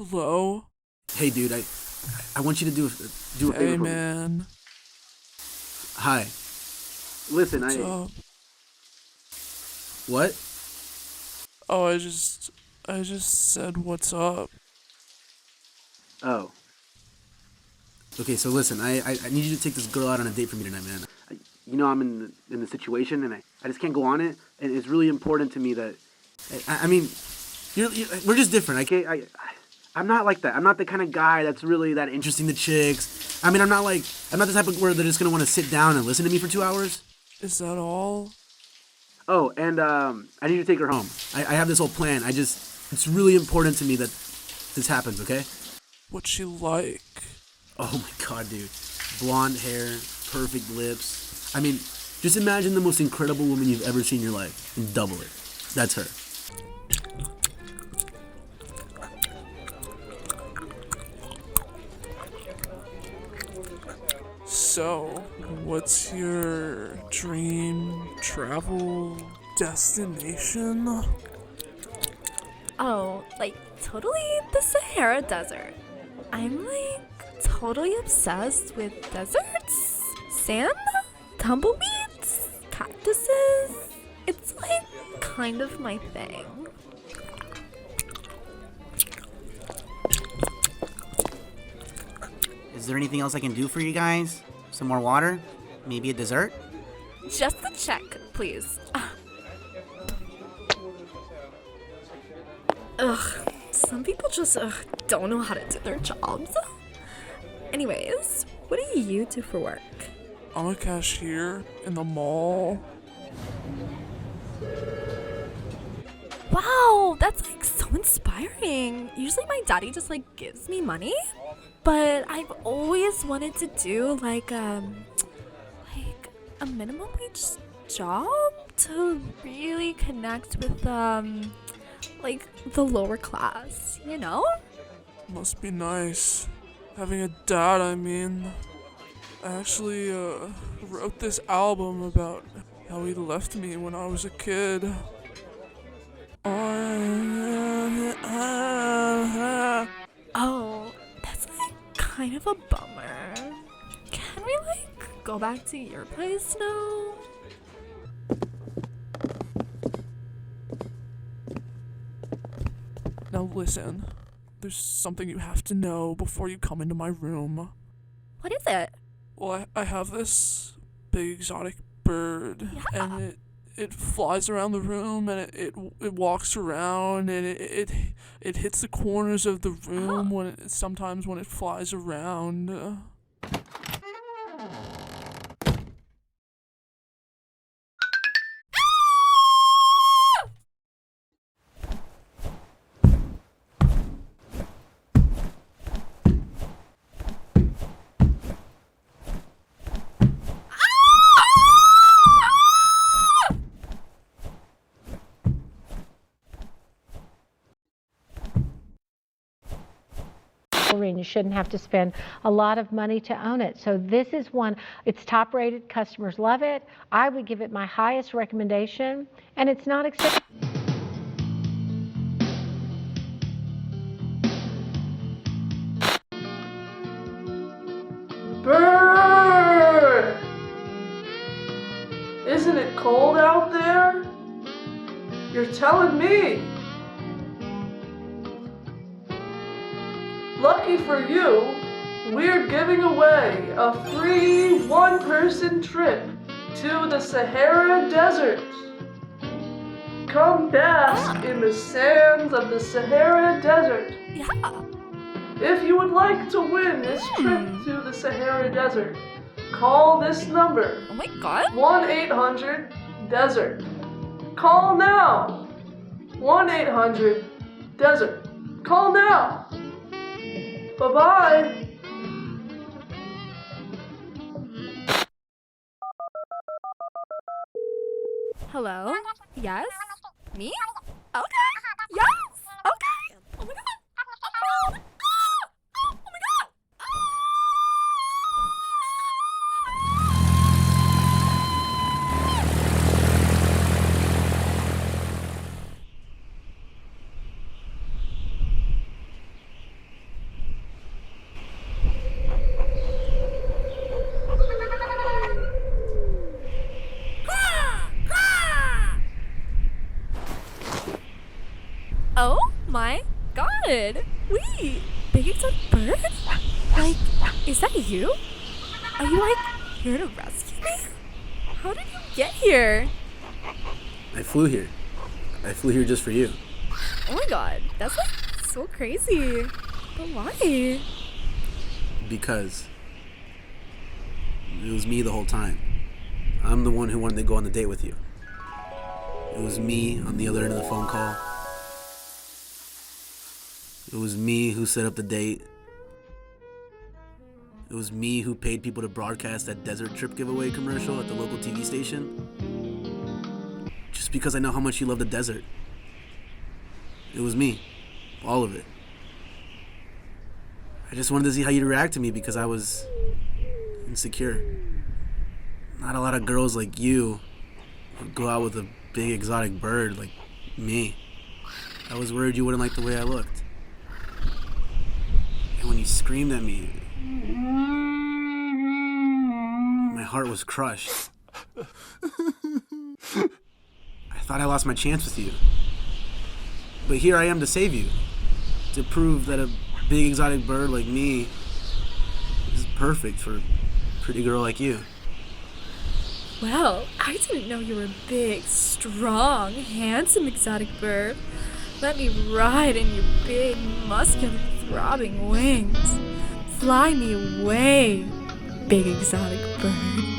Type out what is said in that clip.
Hello? Hey, dude, I want you to do a favor Hey, for me. man. Hi. Listen, What's up? What? Oh, I just said what's up. Oh. Okay, so listen, I need you to take this girl out on a date for me tonight, man. I'm in the situation, and I just can't go on it, and it's really important to me that, I mean, we're just different. I'm not like that. I'm not the kind of guy that's really that interesting to chicks. I mean, I'm not the type of where they're just gonna want to sit down and listen to me for 2 hours. Is that all? Oh, and I need to take her home. I have this whole plan. It's really important to me that this happens, okay? What's she like? Oh my god, dude. Blonde hair, perfect lips. I mean, just imagine the most incredible woman you've ever seen in your life and double it. That's her. So, what's your dream travel destination? Oh, like totally the Sahara Desert. I'm totally obsessed with deserts, sand, tumbleweeds, cactuses. It's kind of my thing. Is there anything else I can do for you guys? Some more water? Maybe a dessert? Just a check, please. Ugh, some people just don't know how to do their jobs. Anyways, what do you do for work? I'm a cashier in the mall. Wow, that's so inspiring. Usually my daddy just gives me money, but I've always wanted to do a minimum wage job to really connect with the lower class, you know? Must be nice. Having a dad, I mean. I actually wrote this album about how he left me when I was a kid. Oh, that's kind of a bummer. Can we go back to your place now? Now listen, there's something you have to know before you come into my room. What is it? Well, I have this big exotic bird, Yeah. and it flies around the room, and it walks around, and it hits the corners of the room sometimes when it flies around. And you shouldn't have to spend a lot of money to own it. So this is one, it's top rated, customers love it. I would give it my highest recommendation, and it's not expensive. Bird! Isn't it cold out there? You're telling me. Lucky for you, we're giving away a free one-person trip to the Sahara Desert. Come bask in the sands of the Sahara Desert. Yeah. If you would like to win this trip to the Sahara Desert, call this number. Oh my god. 1-800-DESERT. Call now. 1-800-DESERT. Call now. Bye-bye. Hello? Yes? Me? Okay. Yes! Okay! Oh my god! Oh, oh my god! Oh my god! Wait, big exotic bird? Like, is that you? Are you like here to rescue me? How did you get here? I flew here. I flew here just for you. Oh my god, that's like so crazy. But why? Because it was me the whole time. I'm the one who wanted to go on the date with you. It was me on the other end of the phone call. It was me who set up the date. It was me who paid people to broadcast that desert trip giveaway commercial at the local TV station. Just because I know how much you love the desert. It was me. All of it. I just wanted to see how you'd react to me because I was insecure. Not a lot of girls like you would go out with a big exotic bird like me. I was worried you wouldn't like the way I looked. And when you screamed at me, my heart was crushed. I thought I lost my chance with you. But here I am to save you. To prove that a big exotic bird like me is perfect for a pretty girl like you. Well, I didn't know you were a big, strong, handsome exotic bird. Let me ride in your big, muscular, throbbing wings. Fly me away, big exotic bird.